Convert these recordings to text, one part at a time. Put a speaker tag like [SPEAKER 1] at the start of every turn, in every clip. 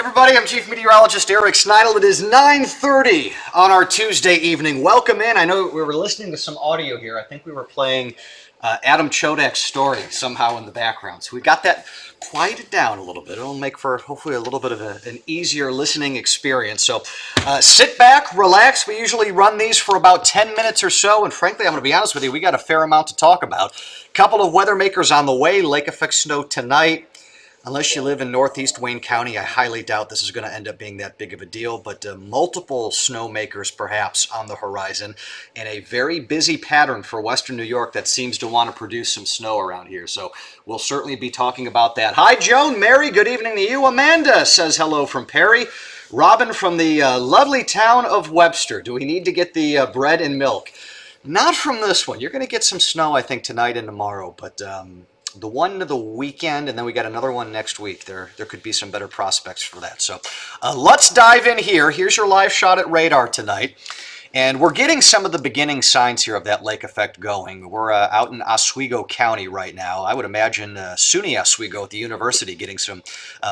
[SPEAKER 1] Everybody, I'm Chief Meteorologist Eric Snidel. It is 9:30 on our Tuesday evening. Welcome in. I know we were listening to some audio here. I think we were playing Adam Chodak's story somehow in the background. So we got that quieted down a little bit. It'll make for hopefully a little bit of an easier listening experience. So sit back, relax. We usually run these for about 10 minutes or so. And frankly, I'm going to be honest with you, we got a fair amount to talk about. A couple of weather makers on the way. Lake effect snow tonight. Unless you live in northeast Wayne County, I highly doubt this is going to end up being that big of a deal, but multiple snowmakers perhaps on the horizon, and a very busy pattern for western New York that seems to want to produce some snow around here. So we'll certainly be talking about that. Hi, Joan, Mary, good evening to you. Amanda says hello from Perry. Robin from the lovely town of Webster. Do we need to get the bread and milk? Not from this one. You're going to get some snow, I think, tonight and tomorrow, but the one to the weekend, and then we got another one next week. There could be some better prospects for that. So let's dive in here. Here's your live shot at radar tonight. And we're getting some of the beginning signs here of that lake effect going. We're out in Oswego County right now. I would imagine SUNY Oswego at the university getting some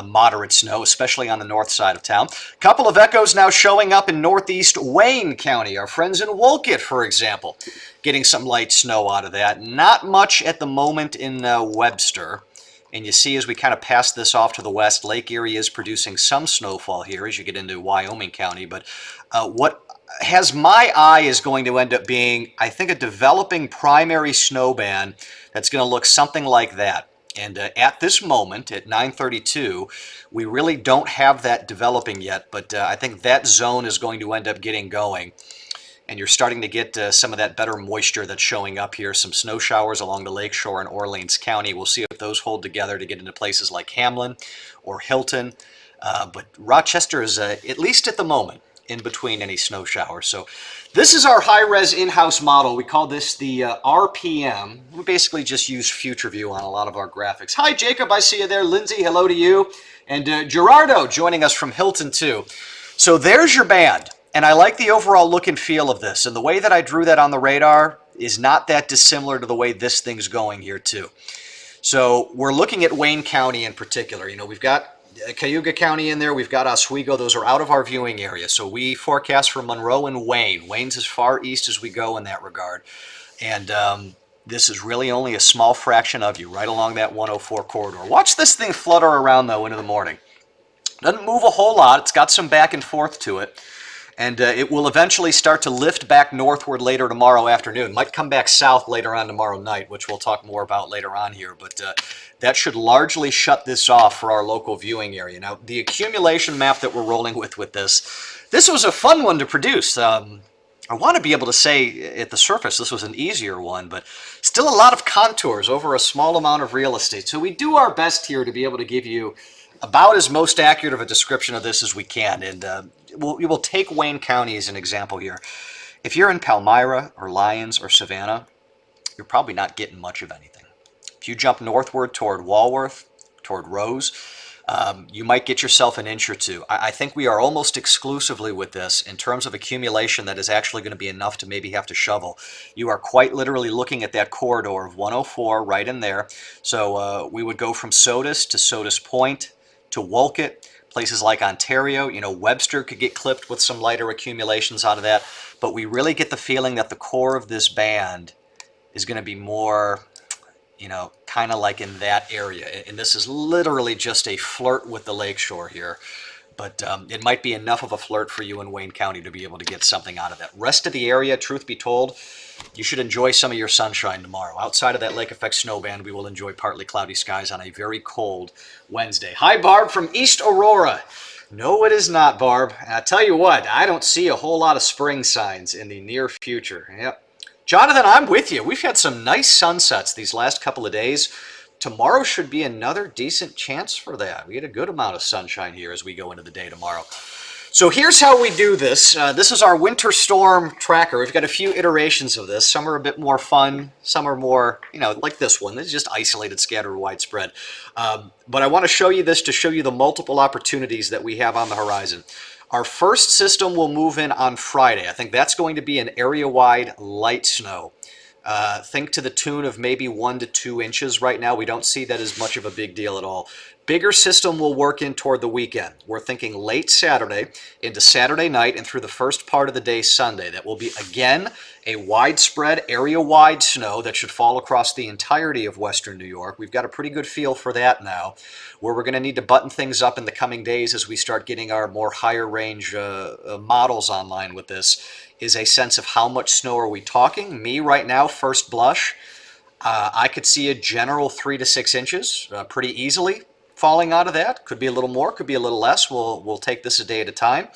[SPEAKER 1] moderate snow, especially on the north side of town. A couple of echoes now showing up in northeast Wayne County. Our friends in Wolcott, for example, getting some light snow out of that. Not much at the moment in Webster. And you see as we kind of pass this off to the west, Lake Erie is producing some snowfall here as you get into Wyoming County. But what has my eye is going to end up being, I think, a developing primary snow band that's going to look something like that. And at this moment, at 9:32, we really don't have that developing yet, but I think that zone is going to end up getting going. And you're starting to get some of that better moisture that's showing up here. Some snow showers along the lakeshore in Orleans County. We'll see if those hold together to get into places like Hamlin or Hilton. But Rochester is, at least at the moment, in between any snow showers. So this is our high-res in-house model. We call this the RPM. We basically just use future view on a lot of our graphics. Hi, Jacob. I see you there. Lindsay, hello to you. And Gerardo joining us from Hilton, too. So there's your band. And I like the overall look and feel of this. And the way that I drew that on the radar is not that dissimilar to the way this thing's going here, too. So we're looking at Wayne County in particular. You know, we've got Cayuga County in there. We've got Oswego. Those are out of our viewing area. So we forecast for Monroe and Wayne. Wayne's as far east as we go in that regard. And this is really only a small fraction of you right along that 104 corridor. Watch this thing flutter around, though, into the morning. Doesn't move a whole lot. It's got some back and forth to it. And it will eventually start to lift back northward later tomorrow afternoon. Might come back south later on tomorrow night, which we'll talk more about later on here. But that should largely shut this off for our local viewing area. Now, the accumulation map that we're rolling with this was a fun one to produce. I want to be able to say at the surface this was an easier one, but still a lot of contours over a small amount of real estate. So we do our best here to be able to give you about as most accurate of a description of this as we can. And we will take Wayne County as an example here. If you're in Palmyra or Lyons or Savannah, you're probably not getting much of anything. If you jump northward toward Walworth, toward Rose, you might get yourself an inch or two. I think we are almost exclusively with this in terms of accumulation that is actually going to be enough to maybe have to shovel. You are quite literally looking at that corridor of 104 right in there. So we would go from Sodus to Sodus Point to Wolcott. Places like Ontario, you know, Webster could get clipped with some lighter accumulations out of that, but we really get the feeling that the core of this band is going to be more, you know, kind of like in that area. And this is literally just a flirt with the lakeshore here, but it might be enough of a flirt for you in Wayne County to be able to get something out of that. Rest of the area, truth be told, you should enjoy some of your sunshine tomorrow. Outside of that lake effect snow band, we will enjoy partly cloudy skies on a very cold Wednesday. Hi, Barb from East Aurora. No, it is not, Barb. And I tell you what, I don't see a whole lot of spring signs in the near future. Yep. Jonathan, I'm with you. We've had some nice sunsets these last couple of days. Tomorrow should be another decent chance for that. We get a good amount of sunshine here as we go into the day tomorrow. So here's how we do this. This is our winter storm tracker. We've got a few iterations of this. Some are a bit more fun. Some are more, you know, like this one. This is just isolated, scattered, widespread. But I want to show you this to show you the multiple opportunities that we have on the horizon. Our first system will move in on Friday. I think that's going to be an area-wide light snow. Think to the tune of maybe 1 to 2 inches right now. We don't see that as much of a big deal at all. bigger system will work in toward the weekend. We're thinking late Saturday into Saturday night and through the first part of the day Sunday. That will be, again, a widespread, area-wide snow that should fall across the entirety of western New York. We've got a pretty good feel for that now. Where we're going to need to button things up in the coming days as we start getting our more higher range models online with this is a sense of how much snow are we talking. Me right now, first blush, I could see a general 3 to 6 inches pretty easily falling out of that. Could be a little more, could be a little less. We'll take this a day at a time.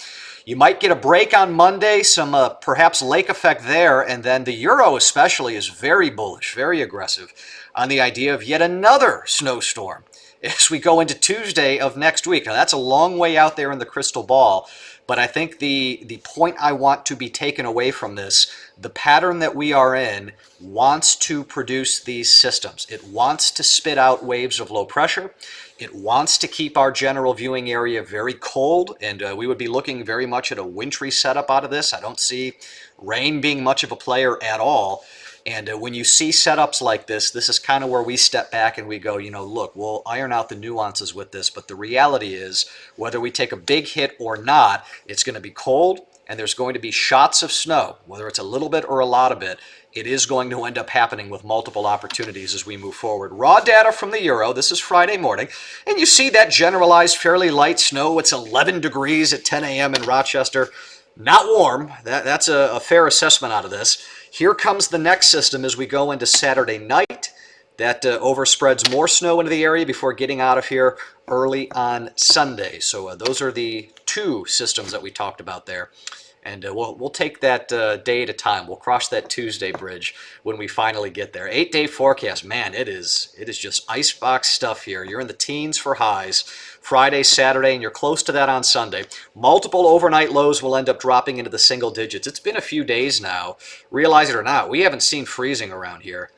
[SPEAKER 1] You might get a break on Monday, some perhaps lake effect there, and then the Euro especially is very bullish, very aggressive on the idea of yet another snowstorm as we go into Tuesday of next week. Now that's a long way out there in the crystal ball, but I think the point I want to be taken away from this, the pattern that we are in wants to produce these systems. It wants to spit out waves of low pressure. It wants to keep our general viewing area very cold, and we would be looking very much at a wintry setup out of this. I don't see rain being much of a player at all. And when you see setups like this is kind of where we step back and we go, you know, look, we'll iron out the nuances with this, but the reality is whether we take a big hit or not, it's going to be cold and there's going to be shots of snow, whether it's a little bit or a lot of it. It is going to end up happening with multiple opportunities as we move forward. Raw data from the Euro, this is Friday morning, and you see that generalized fairly light snow. It's 11 degrees at 10 a.m. in Rochester. Not warm. That's a fair assessment out of this. Here comes the next system as we go into Saturday night. That overspreads more snow into the area before getting out of here early on Sunday. So those are the two systems that we talked about there. And we'll take that day at a time. We'll cross that Tuesday bridge when we finally get there. 8-day forecast, man, it is just icebox stuff here. You're in the teens for highs Friday, Saturday, and you're close to that on Sunday. Multiple overnight lows will end up dropping into the single digits. It's been a few days now. Realize it or not, we haven't seen freezing around here.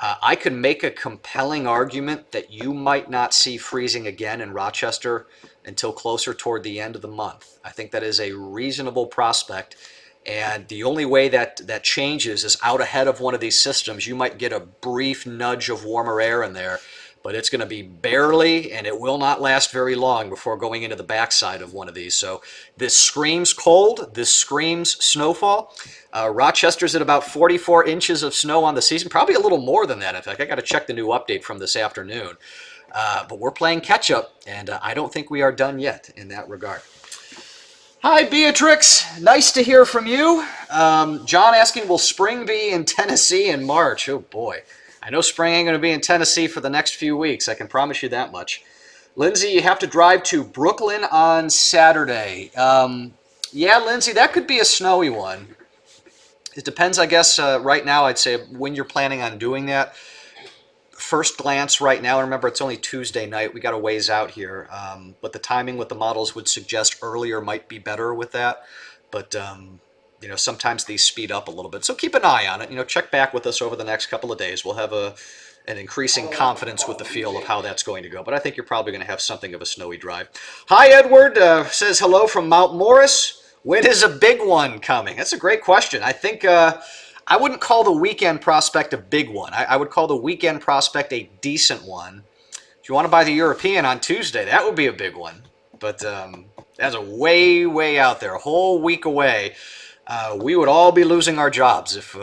[SPEAKER 1] I could make a compelling argument that you might not see freezing again in Rochester until closer toward the end of the month. I think that is a reasonable prospect, and the only way that changes is out ahead of one of these systems. You might get a brief nudge of warmer air in there, but it's going to be barely, and it will not last very long before going into the backside of one of these. So this screams cold, this screams snowfall. Rochester's at about 44 inches of snow on the season, probably a little more than that. In fact, I got to check the new update from this afternoon. But we're playing catch-up, and I don't think we are done yet in that regard. Hi, Beatrix. Nice to hear from you. John asking, will spring be in Tennessee in March? Oh, boy. I know spring ain't going to be in Tennessee for the next few weeks. I can promise you that much. Lindsay, you have to drive to Brooklyn on Saturday. Yeah, Lindsay, that could be a snowy one. It depends, I guess, right now, I'd say, when you're planning on doing that. First glance right now, remember it's only Tuesday night, we got a ways out here, but the timing with the models would suggest earlier might be better with that, but you know, sometimes these speed up a little bit, so keep an eye on it. You know, check back with us over the next couple of days. We'll have an increasing confidence with the feel of how that's going to go, but I think you're probably going to have something of a snowy drive. Hi, Edward, says hello from Mount Morris. When is a big one coming? That's a great question. I think I wouldn't call the weekend prospect a big one. I would call the weekend prospect a decent one. If you want to buy the European on Tuesday, that would be a big one. But that's a way, way out there, a whole week away. We would all be losing our jobs if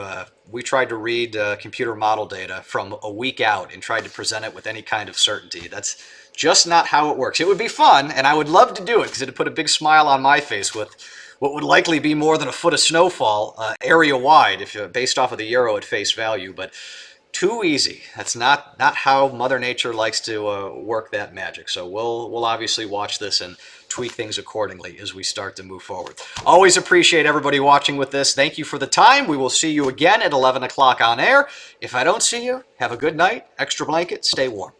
[SPEAKER 1] we tried to read computer model data from a week out and tried to present it with any kind of certainty. That's just not how it works. It would be fun, and I would love to do it because it would put a big smile on my face with what would likely be more than a foot of snowfall area-wide, if based off of the Euro at face value, but too easy. That's not how Mother Nature likes to work that magic. So we'll obviously watch this and tweak things accordingly as we start to move forward. Always appreciate everybody watching with this. Thank you for the time. We will see you again at 11 o'clock on air. If I don't see you, have a good night, extra blanket, stay warm.